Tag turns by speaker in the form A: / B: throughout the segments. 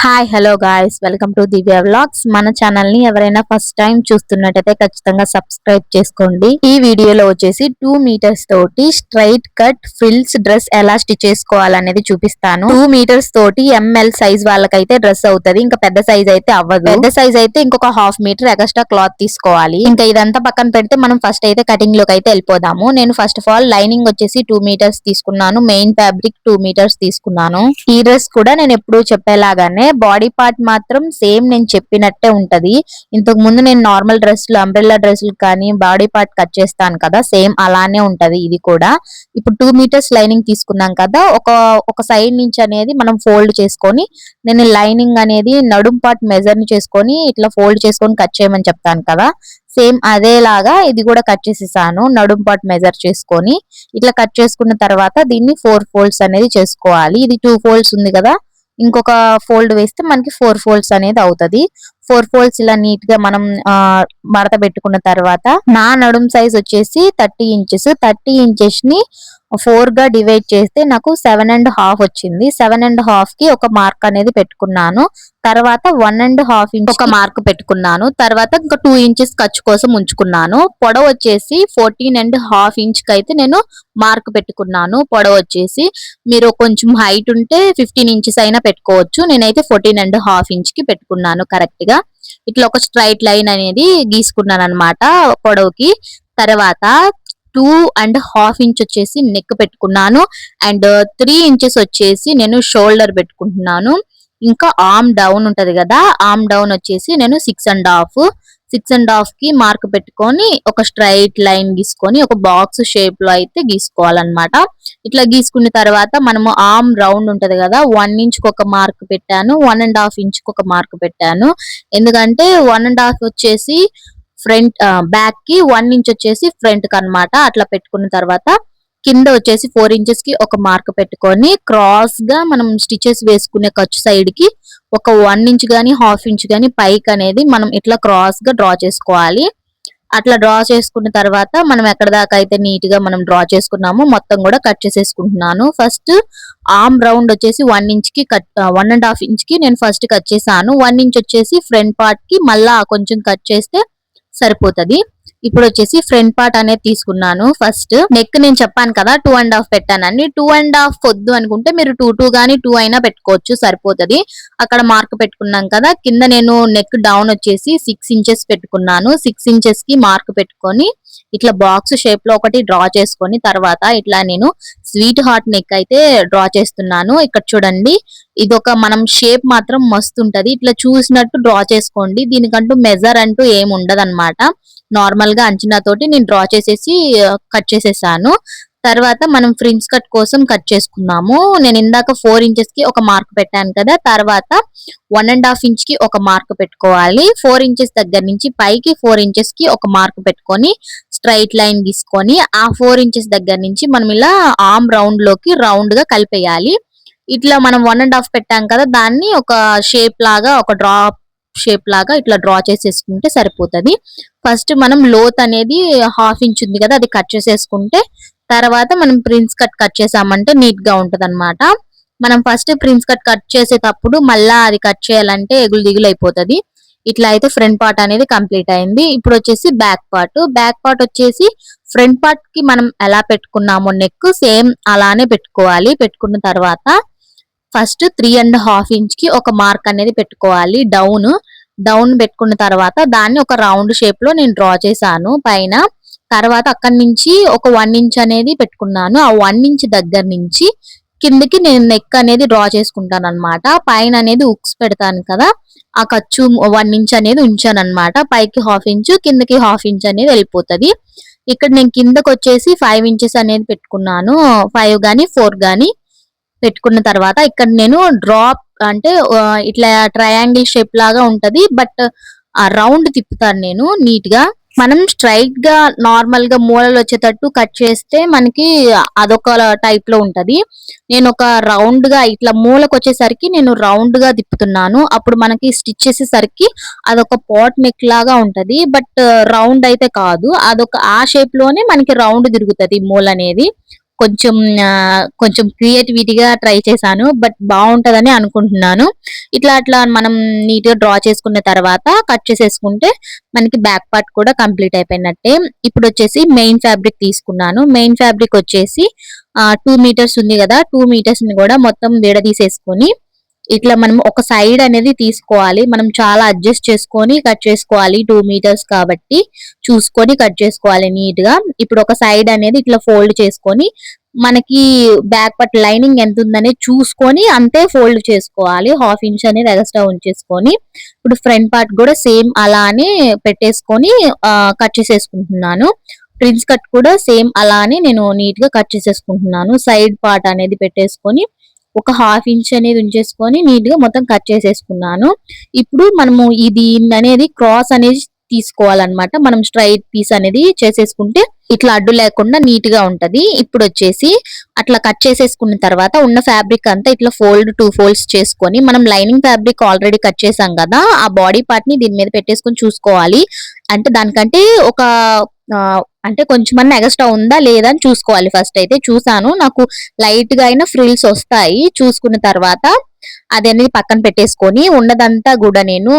A: Hi hello guys welcome to Divya vlogs. మన channel ని ఎవరైనా ఫస్ట్ టైం చూస్తున్నట్టయితే ఖచ్చితంగా సబ్స్క్రైబ్ చేసుకోండి. ఈ వీడియోలో వచ్చేసి 2 మీటర్స్ తోటి స్ట్రైట్ కట్ ఫ్రిల్స్ డ్రెస్ ఎలా స్టిచ్ చేసుకోవాలనేది చూపిస్తాను. 2 మీటర్స్ తోటి ఎంఎల్ సైజ్ వాళ్ళకైతే డ్రెస్ అవుతుంది. ఇంకా పెద్ద సైజ్ అయితే అవ్వదు. పెద్ద సైజ్ అయితే ఇంకొక హాఫ్ మీటర్ ఎక్స్ట్రా క్లాత్ తీసుకోవాలి. ఇంకా ఇదంతా పక్కన పెడితే మనం ఫస్ట్ అయితే కటింగ్ లోకి అయితే వెళ్ళిపోదాము. నేను ఫస్ట్ ఆఫ్ ఆల్ లైనింగ్ వచ్చేసి 2 మీటర్స్ తీసుకున్నాను. మెయిన్ ఫ్యాబ్రిక్ 2 మీటర్స్ తీసుకున్నాను. ఈ డ్రెస్ కూడా నేను ఎప్పుడు చెప్పేలాగానే బాడీ పార్ట్ మాత్రం సేమ్ నేను చెప్పినట్టే ఉంటది. ఇంతకు ముందు నేను నార్మల్ డ్రెస్సులు అంబ్రెల్లా డ్రెస్సులు కానీ బాడీ పార్ట్ కట్ చేస్తాను కదా, సేమ్ అలానే ఉంటది ఇది కూడా. ఇప్పుడు 2 మీటర్స్ లైనింగ్ తీసుకున్నాం కదా, ఒక సైడ్ నుంచి అనేది మనం ఫోల్డ్ చేసుకొని, నేను లైనింగ్ అనేది నడుం పార్ట్ మెజర్ ని చేసుకొని ఇట్లా ఫోల్డ్ చేసుకొని కట్ చేయమని చెప్తాను కదా, సేమ్ అదేలాగా ఇది కూడా కట్ చేసేసాను. నడుం పార్ట్ మెజర్ చేసుకొని ఇట్లా కట్ చేసుకున్న తర్వాత దీన్ని 4 ఫోల్డ్స్ అనేది చేసుకోవాలి. ఇది 2 ఫోల్డ్స్ ఉంది కదా, ఇంకొక ఫోల్డ్ వేస్తే మనకి 4 ఫోల్డ్స్ అనేది అవుతది. 4 ఫోల్డ్స్ ఇలా నీట్ గా మనం మడత పెట్టుకున్న తర్వాత, నా నడుం సైజ్ వచ్చేసి 30 ఇంచెస్. 30 ఇంచెస్ ని 4 గా డివైడ్ చేస్తే నాకు 7.5 వచ్చింది. 7.5 కి ఒక మార్క్ అనేది పెట్టుకున్నాను. తర్వాత 1.5 ఇంచ్ ఒక మార్క్ పెట్టుకున్నాను. తర్వాత ఇంకా 2 ఇంచెస్ ఖర్చు కోసం ఉంచుకున్నాను. పొడవు వచ్చేసి 14.5 ఇంచ్ కి అయితే నేను మార్క్ పెట్టుకున్నాను. పొడవు వచ్చేసి మీరు కొంచెం హైట్ ఉంటే 15 ఇంచెస్ అయినా పెట్టుకోవచ్చు. నేనైతే 14.5 ఇంచ్ కి పెట్టుకున్నాను కరెక్ట్ గా. ఇట్లా ఒక స్ట్రైట్ లైన్ అనేది గీసుకున్నాను అనమాట పొడవుకి. తర్వాత 2.5 ఇంచ్ వచ్చేసి నెక్ పెట్టుకున్నాను. అండ్ 3 ఇంచెస్ వచ్చేసి నేను షోల్డర్ పెట్టుకుంటున్నాను. ఇంకా ఆర్మ్ డౌన్ ఉంటది కదా, ఆర్మ్ డౌన్ వచ్చేసి నేను 6.5 కి మార్క్ పెట్టుకొని ఒక స్ట్రైట్ లైన్ గీసుకొని ఒక బాక్స్ షేప్ లో అయితే గీసుకోవాలన్నమాట. ఇట్లా గీసుకున్న తర్వాత మనము ఆర్మ్ రౌండ్ ఉంటది కదా, 1 ఇంచ్ కి ఒక మార్క్ పెట్టాను, 1.5 ఇంచ్ కి ఒక మార్క్ పెట్టాను. ఎందుకంటే 1.5 వచ్చేసి ఫ్రంట్ బ్యాక్ కి, 1 ఇంచ్ వచ్చేసి ఫ్రంట్ కి అన్నమాట. అట్లా పెట్టుకున్న తర్వాత కింద వచ్చేసి 4 ఇంచెస్ కి ఒక మార్క్ పెట్టుకొని క్రాస్ గా మనం స్టిచెస్ వేసుకునే ఖర్చు సైడ్ కి ఒక 1 ఇంచ్ గానీ హాఫ్ ఇంచ్ గానీ పైకి అనేది మనం ఇట్లా క్రాస్ గా డ్రా చేసుకోవాలి. అట్లా డ్రా చేసుకున్న తర్వాత మనం ఎక్కడ దాకా అయితే నీట్ గా మనం డ్రా చేసుకున్నామో మొత్తం కూడా కట్ చేసేసుకుంటున్నాను. ఫస్ట్ ఆర్మ్ రౌండ్ వచ్చేసి 1 ఇంచ్ కి 1.5 ఇంచ్ కి నేను ఫస్ట్ కట్ చేశాను. 1 ఇంచ్ వచ్చేసి ఫ్రంట్ పార్ట్ కి మళ్ళా కొంచెం కట్ చేస్తే సరిపోతది. ఇప్పుడు వచ్చేసి ఫ్రంట్ పార్ట్ అనేది తీసుకున్నాను. ఫస్ట్ నెక్ నేను చెప్పాను కదా 2.5 పెట్టానండి. 2.5 వద్దు అనుకుంటే మీరు 2 గానీ 2 అయినా పెట్టుకోవచ్చు, సరిపోతది. అక్కడ మార్క్ పెట్టుకున్నాం కదా, కింద నేను నెక్ డౌన్ వచ్చేసి 6 ఇంచెస్ పెట్టుకున్నాను. 6 ఇంచెస్ కి మార్క్ పెట్టుకొని ఇట్లా బాక్స్ షేప్ లో ఒకటి డ్రా చేసుకొని తర్వాత ఇట్లా నేను స్వీట్ హార్ట్ నెక్ అయితే డ్రా చేస్తున్నాను. ఇక్కడ చూడండి, ఇదొక మనం షేప్ మాత్రం మస్తు ఉంటది. ఇట్లా చూసినట్టు డ్రా చేసుకోండి. దీనికంటూ మెజర్ అంటూ ఏమి ఉండదు అనమాట. నార్మల్ గా అంచనా తోటి నేను డ్రా చేసేసి కట్ చేసేసాను. తర్వాత మనం ఫ్రిన్స్ కట్ కోసం కట్ చేసుకున్నాము. నేను ఇందాక 4 ఇంచెస్ కి ఒక మార్క్ పెట్టాను కదా, తర్వాత 1.5 ఇంచ్ కి ఒక మార్క్ పెట్టుకోవాలి. 4 ఇంచెస్ దగ్గర నుంచి పైకి 4 ఇంచెస్ కి ఒక మార్క్ పెట్టుకొని స్ట్రైట్ లైన్ గీసుకొని ఆ 4 ఇంచెస్ దగ్గర నుంచి మనం ఇలా ఆర్మ్ రౌండ్ లోకి రౌండ్ గా కలిపేయాలి. ఇట్లా మనం 1.5 పెట్టాం కదా, దాన్ని ఒక షేప్ లాగా, ఒక డ్రాప్ షేప్ లాగా ఇట్లా డ్రా చేసేసుకుంటే సరిపోతది. ఫస్ట్ మనం లోత్ అనేది హాఫ్ ఇంచ్ ఉంది కదా, అది కట్ చేసేసుకుంటే తర్వాత మనం ప్రిన్స్ కట్ చేసామంటే నీట్ గా ఉంటది అనమాట. మనం ఫస్ట్ ప్రిన్స్ కట్ చేసేటప్పుడు మళ్ళా అది కట్ చేయాలంటే ఎగులు దిగులు అయిపోతది. ఇట్లా అయితే ఫ్రంట్ పార్ట్ అనేది కంప్లీట్ అయింది. ఇప్పుడు వచ్చేసి బ్యాక్ పార్ట్ వచ్చేసి ఫ్రంట్ పార్ట్ కి మనం ఎలా పెట్టుకున్నామో నెక్ సేమ్ అలానే పెట్టుకోవాలి. పెట్టుకున్న తర్వాత ఫస్ట్ 3.5 ఇంచ్ కి ఒక మార్క్ అనేది పెట్టుకోవాలి డౌన్ పెట్టుకున్న తర్వాత దాన్ని ఒక రౌండ్ షేప్ లో నేను డ్రా చేశాను పైన. తర్వాత అక్కడి నుంచి ఒక 1 ఇంచ్ అనేది పెట్టుకున్నాను. ఆ 1 ఇంచ్ దగ్గర నుంచి కిందకి నేను నెక్ అనేది డ్రా చేసుకుంటాను అనమాట. పైన అనేది ఉక్స్ పెడతాను కదా, ఆ ఖర్చు 1 ఇంచ్ అనేది ఉంచాను అనమాట. పైకి హాఫ్ ఇంచ్, కిందకి హాఫ్ ఇంచ్ అనేది వెళ్ళిపోతది. ఇక్కడ నేను కిందకి వచ్చేసి 5 ఇంచెస్ అనేది పెట్టుకున్నాను. 5 గానీ 4 గానీ పెట్టుకున్న తర్వాత ఇక్కడ నేను డ్రాప్ అంటే ఇట్లా ట్రయాంగిల్ షేప్ లాగా ఉంటది, బట్ ఆ రౌండ్ తిప్పుతాను నేను నీట్ గా. మనం స్ట్రైట్ గా నార్మల్ గా మూలలు వచ్చేటట్టు కట్ చేస్తే మనకి అదొక టైప్ లో ఉంటది. నేను ఒక రౌండ్ గా ఇట్లా మూలకు వచ్చేసరికి నేను రౌండ్ గా తిప్పుతున్నాను. అప్పుడు మనకి స్టిచ్ చేసేసరికి అదొక పాట్ నెక్ లాగా ఉంటది, బట్ రౌండ్ అయితే కాదు. అదొక ఆ షేప్ లోనే మనకి రౌండ్ తిరుగుతది మూల అనేది. కొంచెం కొంచెం క్రియేటివిటీగా ట్రై చేశాను. బట్ బాగుంటదని అనుకుంటున్నాను. అట్లా మనం నీట్ గా డ్రా చేసుకున్న తర్వాత కట్ చేసేసుకుంటే మనకి బ్యాక్ పార్ట్ కూడా కంప్లీట్ అయిపోయినట్టే. ఇప్పుడు వచ్చేసి మెయిన్ ఫ్యాబ్రిక్ తీసుకున్నాను. మెయిన్ ఫ్యాబ్రిక్ వచ్చేసి 2 మీటర్స్ ఉంది కదా, 2 మీటర్స్ ని కూడా మొత్తం విడదీసేసుకొని ఇట్లా మనం ఒక సైడ్ అనేది తీసుకోవాలి. మనం చాలా అడ్జస్ట్ చేసుకొని కట్ చేసుకోవాలి. 2 మీటర్స్ కాబట్టి చూసుకొని కట్ చేసుకోవాలి నీట్ గా. ఇప్పుడు ఒక సైడ్ అనేది ఇట్లా ఫోల్డ్ చేసుకొని మనకి బ్యాక్ పార్ట్ లైనింగ్ ఎంత ఉందనేది చూసుకొని అంతే ఫోల్డ్ చేసుకోవాలి. హాఫ్ ఇంచ్ అనేది ఎక్స్ట్రా ఉంచేసుకొని ఇప్పుడు ఫ్రంట్ పార్ట్ కూడా సేమ్ అలానే పెట్టేసుకొని కట్ చేసేసుకుంటున్నాను. ప్రిన్స్ కట్ కూడా సేమ్ అలానే నేను నీట్ గా కట్ చేసేసుకుంటున్నాను. సైడ్ పార్ట్ అనేది పెట్టేసుకొని ఒక హాఫ్ ఇంచ్ అనేది ఉంచేసుకొని నీట్ గా మొత్తం కట్ చేసేసుకున్నాను. ఇప్పుడు మనము ఇది అనేది క్రాస్ అనేది తీసుకోవాలన్నమాట. మనం స్ట్రైట్ పీస్ అనేది చేసేసుకుంటే ఇట్లా అడ్డు లేకుండా నీట్ గా ఉంటది. ఇప్పుడు వచ్చేసి అట్లా కట్ చేసేసుకున్న తర్వాత ఉన్న ఫ్యాబ్రిక్ అంతా ఇట్లా 2 ఫోల్డ్స్ చేసుకొని మనం లైనింగ్ ఫ్యాబ్రిక్ ఆల్రెడీ కట్ చేసాం కదా, ఆ బాడీ పార్ట్ ని దీని మీద పెట్టేసుకొని చూసుకోవాలి. అంటే దానికంటే ఒక అంటే కొంచెమన్నా ఎక్స్ట్రా ఉందా లేదా అని చూసుకోవాలి. ఫస్ట్ అయితే చూసాను, నాకు లైట్ గా అయినా ఫ్రిల్స్ వస్తాయి. చూసుకున్న తర్వాత అదనేది పక్కన పెట్టేసుకొని ఉన్నదంతా కూడా నేను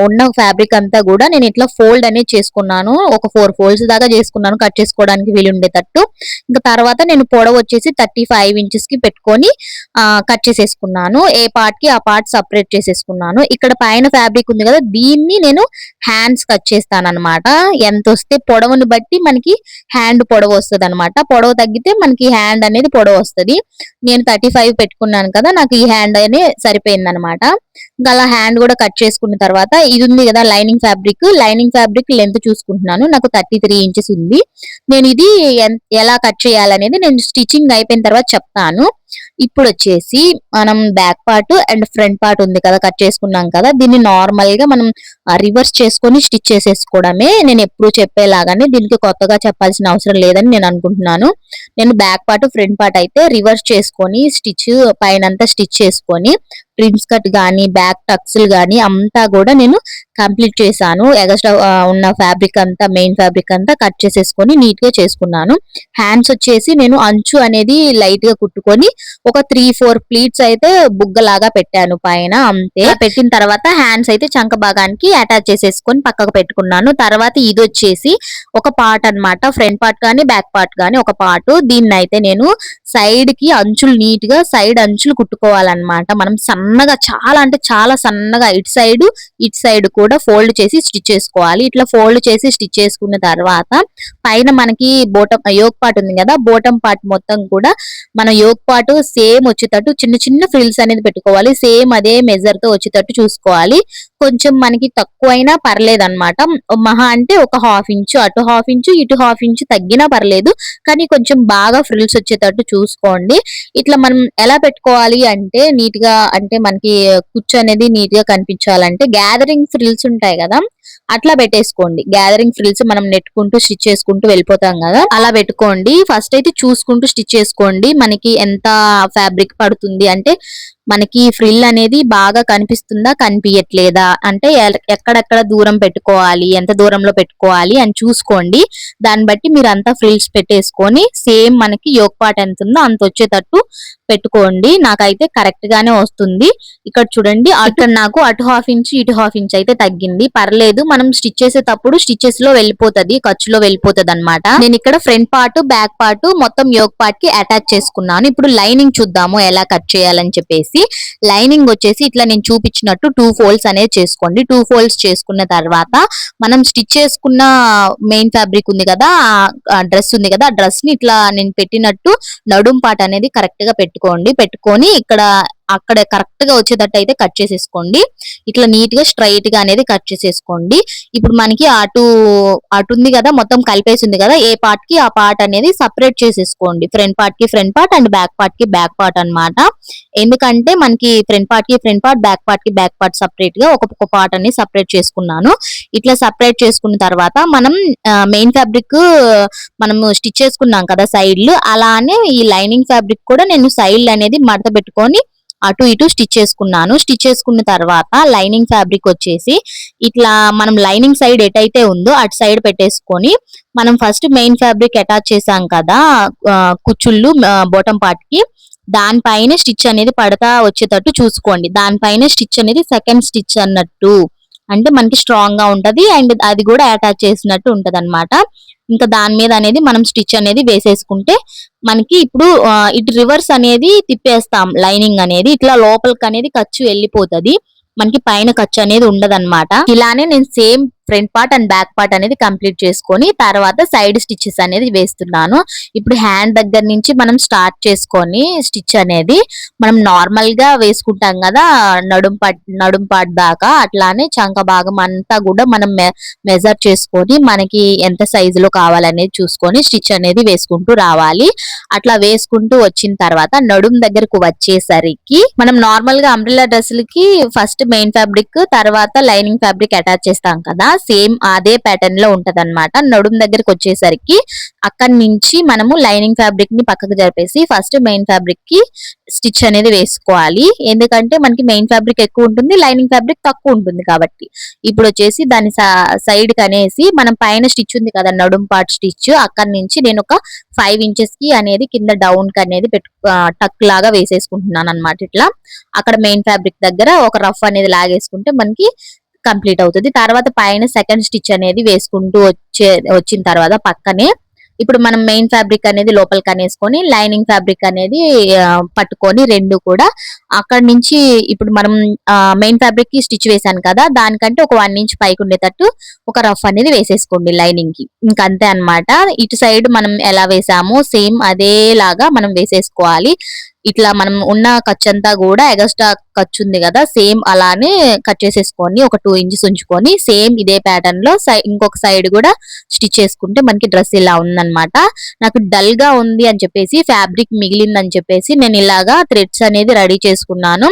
A: ఉన్న ఫ్యాబ్రిక్ అంతా కూడా నేను ఇట్లా ఫోల్డ్ అనేది చేసుకున్నాను. ఒక 4 ఫోల్డ్స్ దాకా చేసుకున్నాను కట్ చేసుకోవడానికి వీలుండేటట్టు. ఇంకా తర్వాత నేను పొడవు వచ్చేసి 35 ఇంచెస్ కి పెట్టుకొని కట్ చేసేసుకున్నాను. ఏ పార్ట్ కి ఆ పార్ట్ సపరేట్ చేసేసుకున్నాను. ఇక్కడ పైన ఫ్యాబ్రిక్ ఉంది కదా, దీన్ని నేను హ్యాండ్స్ కట్ చేస్తాను అనమాట. ఎంత వస్తే పొడవుని బట్టి మనకి హ్యాండ్ పొడవు వస్తుంది అనమాట. పొడవు తగ్గితే మనకి హ్యాండ్ అనేది పొడవు వస్తుంది. నేను 35 పెట్టుకున్నాను కదా, నాకు ఈ హ్యాండ్ అనేది సరిపోయింది అనమాట. ఇంకా అలా హ్యాండ్ కూడా కట్ చేసుకున్న తర్వాత ఇది ఉంది కదా లైనింగ్ ఫ్యాబ్రిక్ లెంత్ చూసుకుంటున్నాను. నాకు 33 ఇంచెస్ ఉంది. నేను ఇది ఎలా కట్ చేయాలనేది నేను స్టిచ్చింగ్ అయిపోయిన తర్వాత చెప్తాను. ఇప్పుడు వచ్చేసి మనం back part and front part ఉంది కదా కట్ చేసుకున్నాం కదా, దీన్ని నార్మల్ గా మనం రివర్స్ చేసుకొని స్టిచ్ చేసేసుకోవడమే. నేను ఎప్పుడు చెప్పేలాగానే దీనికి కొత్తగా చెప్పాల్సిన అవసరం లేదని నేను అనుకుంటున్నాను. నేను బ్యాక్ పార్ట్ ఫ్రంట్ పార్ట్ అయితే రివర్స్ చేసుకొని స్టిచ్ పైనంతా స్టిచ్ చేసుకొని ప్రిన్స్ కట్ గానీ బ్యాక్ టక్స్లు గానీ అంతా కూడా నేను కంప్లీట్ చేశాను. ఎక్స్ట్రా ఉన్న ఫ్యాబ్రిక్ అంతా మెయిన్ ఫ్యాబ్రిక్ అంతా కట్ చేసేసుకొని నీట్ గా చేసుకున్నాను. హ్యాండ్స్ వచ్చేసి నేను అంచు అనేది లైట్ గా కుట్టుకొని ఒక 3-4 ప్లీట్స్ అయితే బుగ్గలాగా పెట్టాను పైన, అంతే. పెట్టిన తర్వాత హ్యాండ్స్ అయితే చంక భాగానికి అటాచ్ చేసేసుకొని పక్కకు పెట్టుకున్నాను. తర్వాత ఇది వచ్చేసి ఒక పార్ట్ అన్నమాట. ఫ్రంట్ పార్ట్ గానీ బ్యాక్ పార్ట్ గానీ ఒక పార్ట్. దీన్ని అయితే నేను సైడ్ కి అంచులు నీట్ గా సైడ్ అంచులు కుట్టుకోవాలన్నమాట. మనం సన్నగా చాలా అంటే చాలా సన్నగా ఇటు సైడ్ కూడా ఫోల్డ్ చేసి స్టిచ్ చేసుకోవాలి. ఇట్లా ఫోల్డ్ చేసి స్టిచ్ చేసుకున్న తర్వాత పైన మనకి యోక్ పార్ట్ ఉంది కదా, బోటం పార్ట్ మొత్తం కూడా మన యోక్ పార్ట్ సేమ్ వచ్చేటట్టు చిన్న చిన్న ఫ్రిల్స్ అనేది పెట్టుకోవాలి. సేమ్ అదే మెజర్ తో వచ్చేటట్టు చూసుకోవాలి. కొంచెం మనకి తక్కువైనా పర్లేదు అనమాట. మహా అంటే ఒక హాఫ్ ఇంచు అటు హాఫ్ ఇంచు ఇటు హాఫ్ ఇంచు తగ్గినా పర్లేదు, కానీ కొంచెం బాగా ఫ్రిల్స్ వచ్చేటట్టు చూసుకోండి. ఇట్లా మనం ఎలా పెట్టుకోవాలి అంటే నీట్ గా, అంటే మనకి కుచ్చు అనేది నీట్ గా కనిపించాలంటే గ్యాదరింగ్ ఫ్రిల్స్ ఉంటాయి కదా, అట్లా పెట్టేసుకోండి. గ్యాదరింగ్ ఫ్రిల్స్ మనం నెట్టుకుంటూ స్టిచ్ చేసుకుంటూ వెళ్ళిపోతాం కదా, అలా పెట్టుకోండి. ఫస్ట్ అయితే చూసుకుంటూ స్టిచ్ చేసుకోండి మనకి ఎంత ఫ్యాబ్రిక్ పడుతుంది, అంటే మనకి ఫ్రిల్ అనేది బాగా కనిపిస్తుందా కనిపించట్లేదా, అంటే ఎక్కడెక్కడ దూరం పెట్టుకోవాలి, ఎంత దూరంలో పెట్టుకోవాలి అని చూసుకోండి. దాన్ని బట్టి మీరు అంతా ఫ్రిల్స్ పెట్టేసుకొని సేమ్ మనకి యోక్ పార్ట్ ఎంత ఉందో అంత వచ్చేటట్టు పెట్టుకోండి. నాకైతే కరెక్ట్ గానే వస్తుంది. ఇక్కడ చూడండి, నాకు అటు హాఫ్ ఇంచ్ ఇటు హాఫ్ ఇంచ్ అయితే తగ్గింది, పర్లేదు. మనం స్టిచ్ చేసేటప్పుడు స్టిచెస్ లో వెళ్ళిపోతుంది, ఖర్చులో వెళ్ళిపోతుంది అనమాట. నేను ఇక్కడ ఫ్రంట్ పార్ట్ బ్యాక్ పార్ట్ మొత్తం యోక్ పార్ట్ కి అటాచ్ చేసుకున్నాను. ఇప్పుడు లైనింగ్ చూద్దాము ఎలా కట్ చేయాలని చెప్పేసి. లైనింగ్ వచ్చేసి ఇట్లా నేను చూపించినట్టు 2 ఫోల్డ్స్ అనేది చేసుకోండి. 2 ఫోల్డ్స్ చేసుకున్న తర్వాత మనం స్టిచ్ చేసుకున్న మెయిన్ ఫ్యాబ్రిక్ ఉంది కదా, డ్రెస్ ఉంది కదా, ఆ డ్రెస్ ని ఇట్లా నేను పెట్టినట్టు నడుం పార్ట్ అనేది కరెక్ట్ గా పెట్టుకొని అక్కడ కరెక్ట్ గా వచ్చేటట్టు అయితే కట్ చేసేసుకోండి. ఇట్లా నీట్ గా స్ట్రైట్ గా అనేది కట్ చేసేసుకోండి. ఇప్పుడు మనకి అటు ఉంది కదా, మొత్తం కలిపేసి ఉంది కదా, ఏ పార్ట్ కి ఆ పార్ట్ అనేది సపరేట్ చేసేసుకోండి. ఫ్రంట్ పార్ట్ కి front part and back part కి బ్యాక్ పార్ట్ అన్నమాట. ఎందుకంటే మనకి ఫ్రంట్ పార్ట్ కి ఫ్రంట్ పార్ట్ బ్యాక్ పార్ట్ కి బ్యాక్ పార్ట్ సపరేట్ గా ఒక్కొక్క పార్ట్ అనేది సపరేట్ చేసుకున్నాను. ఇట్లా సపరేట్ చేసుకున్న తర్వాత మనం మెయిన్ ఫ్యాబ్రిక్ మనము స్టిచ్ చేసుకున్నాం కదా సైడ్లు, అలానే ఈ లైనింగ్ ఫ్యాబ్రిక్ కూడా నేను సైడ్ అనేది మడత పెట్టుకొని అటు ఇటు స్టిచ్ చేసుకున్నాను. స్టిచ్ చేసుకున్న తర్వాత లైనింగ్ ఫ్యాబ్రిక్ వచ్చేసి ఇట్లా మనం లైనింగ్ సైడ్ ఎటైతే ఉందో అటు సైడ్ పెట్టేసుకొని మనం ఫస్ట్ మెయిన్ ఫ్యాబ్రిక్ అటాచ్ చేసాం కదా కుచ్చుళ్ళు బాటమ్ పార్ట్ కి, దానిపైన స్టిచ్ అనేది పడతా వచ్చేటట్టు చూసుకోండి. దానిపైన స్టిచ్ అనేది సెకండ్ స్టిచ్ అన్నట్టు, అంటే మనకి స్ట్రాంగ్ గా ఉంటది అండ్ అది కూడా అటాచ్ చేసినట్టు ఉంటది అనమాట. ఇంకా దాని మీద అనేది మనం స్టిచ్ అనేది వేసేసుకుంటే మనకి ఇప్పుడు ఇటు రివర్స్ అనేది తిప్పేస్తాం, లైనింగ్ అనేది ఇట్లా లోపలికి అనేది ఖర్చు వెళ్ళిపోతది, మనకి పైన ఖర్చు అనేది ఉండదన్నమాట. ఇలానే నేను same front part and back part అనేది కంప్లీట్ చేసుకొని తర్వాత సైడ్ స్టిచెస్ అనేది వేస్తున్నాను. ఇప్పుడు హ్యాండ్ దగ్గర నుంచి మనం స్టార్ట్ చేసుకొని స్టిచ్ అనేది మనం నార్మల్ గా వేసుకుంటాం కదా నడుం పార్ట్ దాకా, అట్లానే చంక భాగం అంతా కూడా మనం మెజర్ చేసుకొని మనకి ఎంత సైజులో కావాలనేది చూసుకొని స్టిచ్ అనేది వేసుకుంటూ రావాలి. అట్లా వేసుకుంటూ వచ్చిన తర్వాత నడుం దగ్గరకు వచ్చేసరికి మనం నార్మల్ గా అంబ్రెల్లా డ్రెస్సులకి ఫస్ట్ మెయిన్ ఫ్యాబ్రిక్ తర్వాత లైనింగ్ ఫ్యాబ్రిక్ అటాచ్ చేస్తాం కదా, సేమ్ అదే ప్యాటర్న్ లో ఉంటదన్నమాట. నడుం దగ్గరకు వచ్చేసరికి అక్కడి నుంచి మనము లైనింగ్ ఫ్యాబ్రిక్ ని పక్కకు జరిపేసి ఫస్ట్ మెయిన్ ఫ్యాబ్రిక్ కి స్టిచ్ అనేది వేసుకోవాలి. ఎందుకంటే మనకి మెయిన్ ఫ్యాబ్రిక్ ఎక్కువ ఉంటుంది, లైనింగ్ ఫ్యాబ్రిక్ తక్కువ ఉంటుంది కాబట్టి. ఇప్పుడు వచ్చేసి దాని సైడ్ కి అనేసి మనం పైన స్టిచ్ ఉంది కదా నడుం పార్ట్ స్టిచ్, అక్కడి నుంచి నేను ఒక 5 ఇంచెస్ కి అనేది కింద డౌన్ కి అనేది టక్ లాగా వేసేసుకుంటున్నాను అనమాట. ఇట్లా అక్కడ మెయిన్ ఫ్యాబ్రిక్ దగ్గర ఒక రఫ్ అనేది లాగేసుకుంటే మనకి కంప్లీట్ అవుతుంది. తర్వాత పైన సెకండ్ స్టిచ్ అనేది వేసుకుంటూ వచ్చిన తర్వాత పక్కనే ఇప్పుడు మనం మెయిన్ ఫ్యాబ్రిక్ అనేది లోపలికి అనేసుకొని లైనింగ్ ఫ్యాబ్రిక్ అనేది పట్టుకొని రెండు కూడా అక్కడ నుంచి ఇప్పుడు మనం మెయిన్ ఫ్యాబ్రిక్ కి స్టిచ్ వేసాను కదా, దానికంటే ఒక 1 ఇంచ్ పైకి ఉండేటట్టు ఒక రఫ్ అనేది వేసేసుకోండి లైనింగ్ కి. ఇంకంతే అన్నమాట. ఇటు సైడ్ మనం ఎలా వేసామో సేమ్ అదేలాగా మనం వేసేసుకోవాలి. ఇట్లా మనం ఉన్న ఖర్చు అంతా కూడా ఎగస్ట్రా ఖర్చు ఉంది కదా, సేమ్ అలానే కట్ చేసేసుకొని ఒక 2 ఇంచెస్ ఉంచుకొని సేమ్ ఇదే ప్యాటర్న్ లో ఇంకొక సైడ్ కూడా స్టిచ్ చేసుకుంటే మనకి డ్రెస్ ఇలా ఉందన్నమాట. నాకు డల్ గా ఉంది అని చెప్పేసి ఫ్యాబ్రిక్ మిగిలిందని చెప్పేసి నేను ఇలాగా థ్రెడ్స్ అనేది రెడీ చేసుకున్నాను.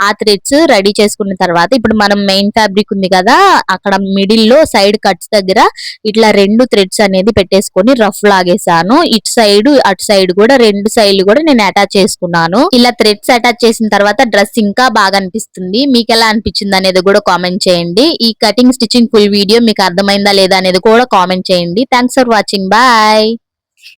A: ఆ థ్రెడ్స్ రెడీ చేసుకున్న తర్వాత ఇప్పుడు మనం మెయిన్ ఫ్యాబ్రిక్ ఉంది కదా అక్కడ మిడిల్ లో సైడ్ కట్స్ దగ్గర ఇట్లా 2 థ్రెడ్స్ అనేది పెట్టేసుకొని రఫ్ లాగేసాను. ఇటు సైడ్ అటు సైడ్ కూడా 2 సైడ్లు కూడా నేను అటాచ్ చేసుకున్నాను. ఇలా థ్రెడ్స్ అటాచ్ చేసిన తర్వాత డ్రెస్ ఇంకా బాగా అనిపిస్తుంది. మీకు ఎలా అనిపించింది అనేది కూడా కామెంట్ చేయండి. ఈ కటింగ్ స్టిచ్చింగ్ ఫుల్ వీడియో మీకు అర్థమైందా లేదా అనేది కూడా కామెంట్ చేయండి. Thanks for watching. బాయ్.